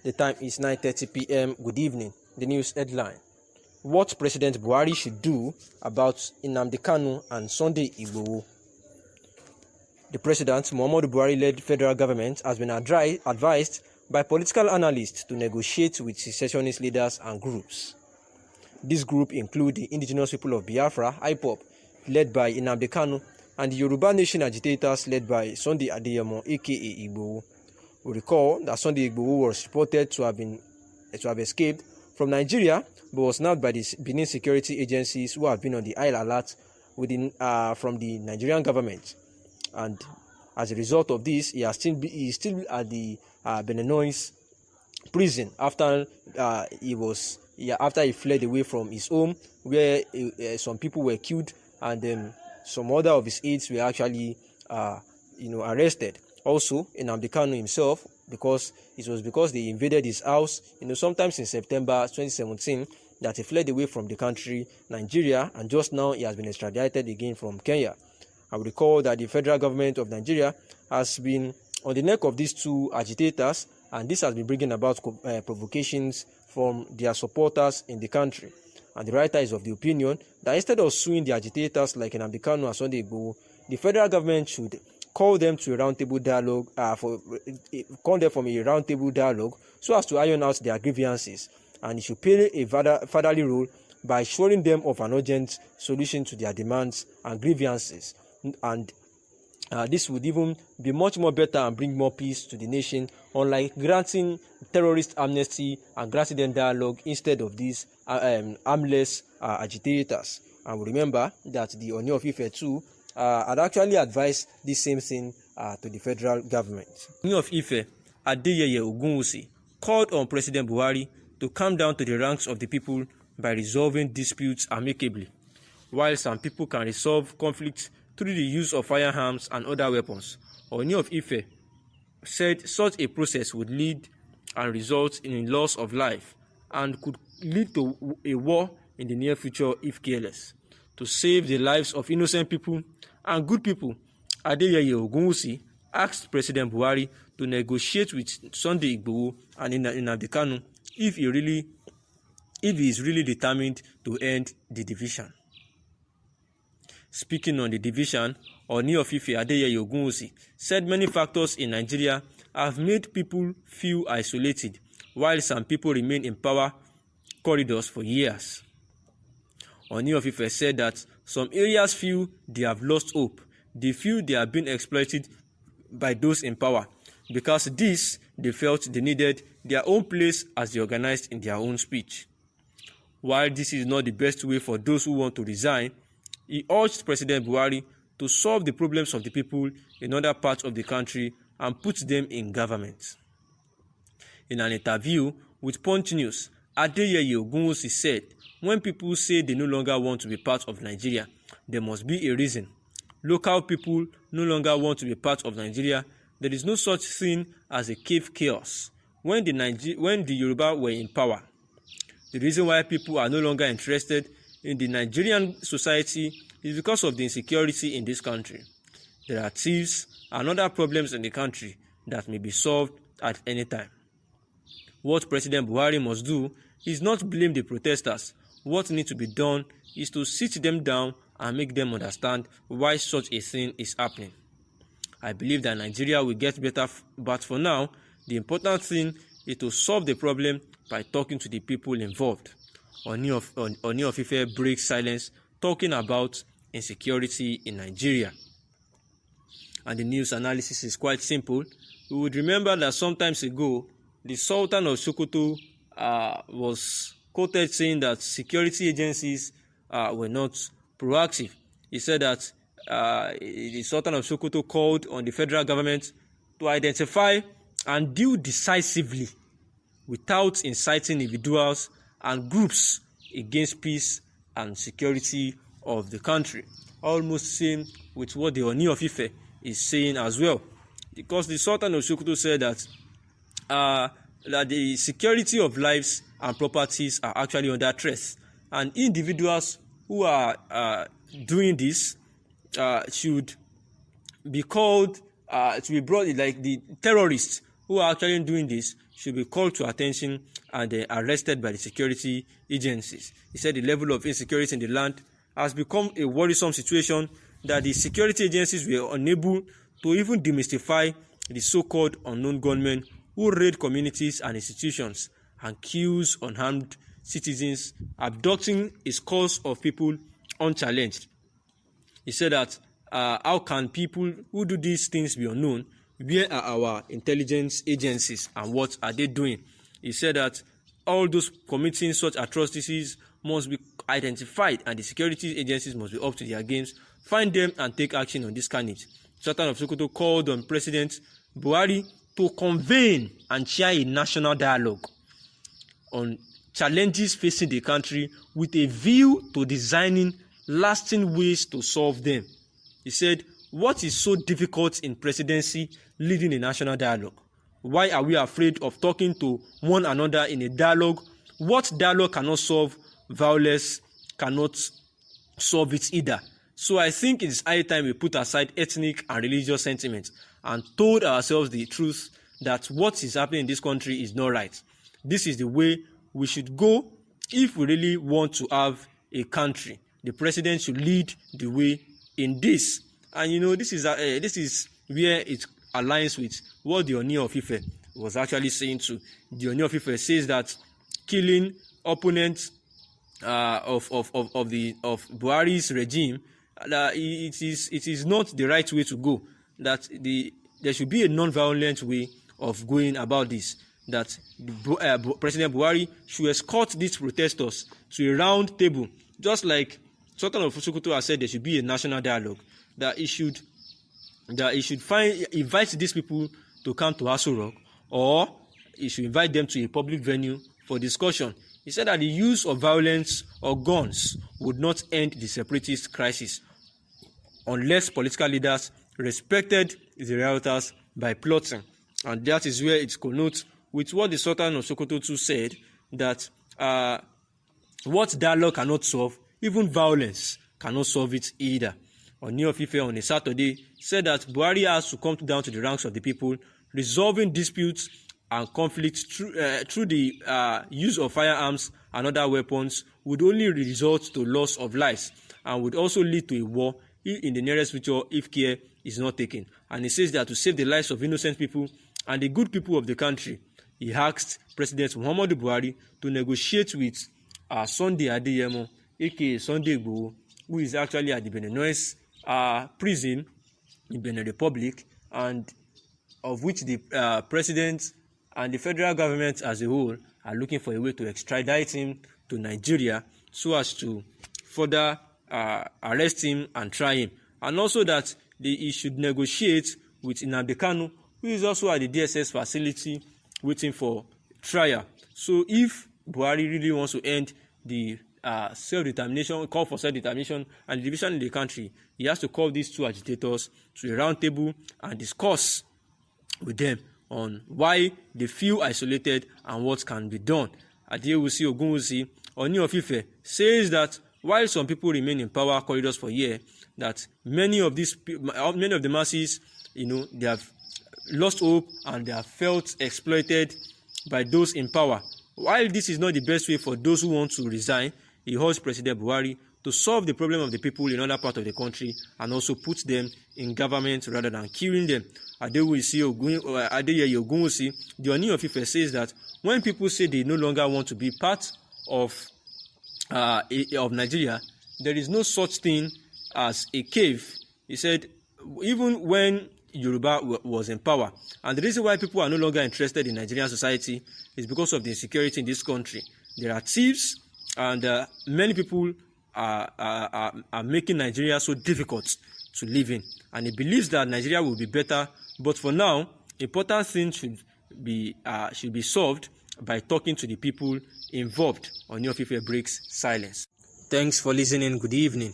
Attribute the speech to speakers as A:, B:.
A: The time is 9:30 p.m. Good evening. The news headline: What President Buhari should do about Nnamdi Kanu and Sunday Igboho. The President, Muhammadu Buhari-led federal government, has been advised by political analysts to negotiate with secessionist leaders and groups. This group include the indigenous people of Biafra, IPOB, led by Nnamdi Kanu, and the Yoruba Nation agitators led by Sunday Adeyemo, aka Igboho. We recall that Sunday Igboho was reported to have escaped from Nigeria, but was nabbed by the Benin security agencies who have been on the high alert from the Nigerian government. And as a result of this, he is still at the Beninois prison after he fled away from his home, where some people were killed and some other of his aides were actually arrested. Also, Nnamdi Kanu himself, because they invaded his house, sometimes in September 2017, that he fled away from the country, Nigeria, and just now he has been extradited again from Kenya. I will recall that the federal government of Nigeria has been on the neck of these two agitators, and this has been bringing about provocations from their supporters in the country. And the writer is of the opinion that instead of suing the agitators like Nnamdi Kanu and Sunday Igboho, the federal government should call them to a roundtable dialogue, so as to iron out their grievances, and it should play a fatherly role by assuring them of an urgent solution to their demands and grievances. And this would even be much more better and bring more peace to the nation, unlike granting terrorist amnesty and granting them dialogue instead of these armless agitators. And we remember that the Ooni of Ife too had actually advised the same thing to the federal government. Ooni of Ife, Adeyeye Ogunwusi, called on President Buhari to come down to the ranks of the people by resolving disputes amicably. While some people can resolve conflicts through the use of firearms and other weapons, Ooni of Ife said such a process would lead and result in a loss of life and could lead to a war in the near future if careless. To save the lives of innocent people and good people, Adeyeye Ogunwusi asked President Buhari to negotiate with Sunday Igboho and Nnamdi Kanu if he is really determined to end the division. Speaking on the division, Ooni of Ife Adeyeye Ogunwusi said many factors in Nigeria have made people feel isolated, while some people remain in power corridors for years. Ooni of Ife said that some areas feel they have lost hope. They feel they are being exploited by those in power. Because this, they felt they needed their own place as they organized in their own speech. While this is not the best way for those who want to resign, he urged President Buhari to solve the problems of the people in other parts of the country and put them in government. In an interview with Punch News, Adeyeye Ogunwusi said, when people say they no longer want to be part of Nigeria, there must be a reason. Local people no longer want to be part of Nigeria. There is no such thing as a cave chaos. When the Yoruba were in power, the reason why people are no longer interested in the Nigerian society is because of the insecurity in this country. There are thieves and other problems in the country that may be solved at any time. What President Buhari must do is not blame the protesters. What needs to be done is to sit them down and make them understand why such a thing is happening. I believe that Nigeria will get better, but for now, the important thing is to solve the problem by talking to the people involved. Ooni of Ife breaks silence talking about insecurity in Nigeria. And the news analysis is quite simple. We would remember that sometimes ago, the Sultan of Sokoto was quoted saying that security agencies were not proactive. He said that the Sultan of Sokoto called on the federal government to identify and deal decisively without inciting individuals and groups against peace and security of the country. Almost same with what the Ooni of Ife is saying as well. Because the Sultan of Sokoto said that the security of lives and properties are actually under threat, and individuals who are doing this should be called to be brought, like the terrorists who are actually doing this should be called to attention and arrested by the security agencies. He said the level of insecurity in the land has become a worrisome situation that the security agencies were unable to even demystify the so-called unknown gunmen who raid communities and institutions and kills unarmed citizens, abducting a scores of people unchallenged. He said that how can people who do these things be unknown? Where are our intelligence agencies and what are they doing? He said that all those committing such atrocities must be identified and the security agencies must be up to their games, find them and take action on this carnage. Sultan of Sokoto called on President Buhari to convene and chair a national dialogue on challenges facing the country with a view to designing lasting ways to solve them. He said, what is so difficult in presidency leading a national dialogue? Why are we afraid of talking to one another in a dialogue? What dialogue cannot solve violence, cannot solve it either. So I think it's high time we put aside ethnic and religious sentiments and told ourselves the truth that what is happening in this country is not right. This is the way we should go if we really want to have a country. The president should lead the way in this. And you know, this is where it aligns with what the Oni of Ife was actually saying too. The Oni of Ife says that killing opponents of Buhari's regime, it is not the right way to go. That there should be a non-violent way of going about this. That President Buhari should escort these protesters to a round table, just like Sultan of Sokoto has said there should be a national dialogue. That he should invite these people to come to Aso Rock, or he should invite them to a public venue for discussion. He said that the use of violence or guns would not end the separatist crisis unless political leaders respected the rioters by plotting. And that is where it connotes with what the Sultan of Sokoto too said, that what dialogue cannot solve, even violence cannot solve it either. Oni of Ife on a Saturday said that Buhari has to come down to the ranks of the people, resolving disputes and conflicts through the use of firearms and other weapons would only result to loss of lives and would also lead to a war in the nearest future if care is not taken. And he says that to save the lives of innocent people and the good people of the country, he asked President Muhammadu Buhari to negotiate with Sunday Adeyemo, aka Sunday Igboho, who is actually at the Benin prison in Benin Republic, and of which the president and the federal government as a whole are looking for a way to extradite him to Nigeria so as to further arrest him and try him. And also that he should negotiate with Nnamdi Kanu, who is also at the DSS facility waiting for trial. So if Buhari really wants to end the self-determination, call for self-determination and division in the country, he has to call these two agitators to a round table and discuss with them on why they feel isolated and what can be done. Adewusi Ogunwusi, Oni of Ife, says that while some people remain in power corridors for years, that many of the masses, they have lost hope and they have felt exploited by those in power. While this is not the best way for those who want to resign, he urged President Buhari to solve the problem of the people in other parts of the country and also put them in government rather than killing them. Adewusi Ogunwusi, the Oni of Ife, says that when people say they no longer want to be part of Nigeria, there is no such thing as a cave. He said, even when Yoruba was in power, and the reason why people are no longer interested in Nigerian society is because of the insecurity in this country. There are thieves, and many people are making Nigeria so difficult to live in. And he believes that Nigeria will be better, but for now, important things should be solved by talking to the people involved. Oni of Ife breaks silence. Thanks for listening. Good evening.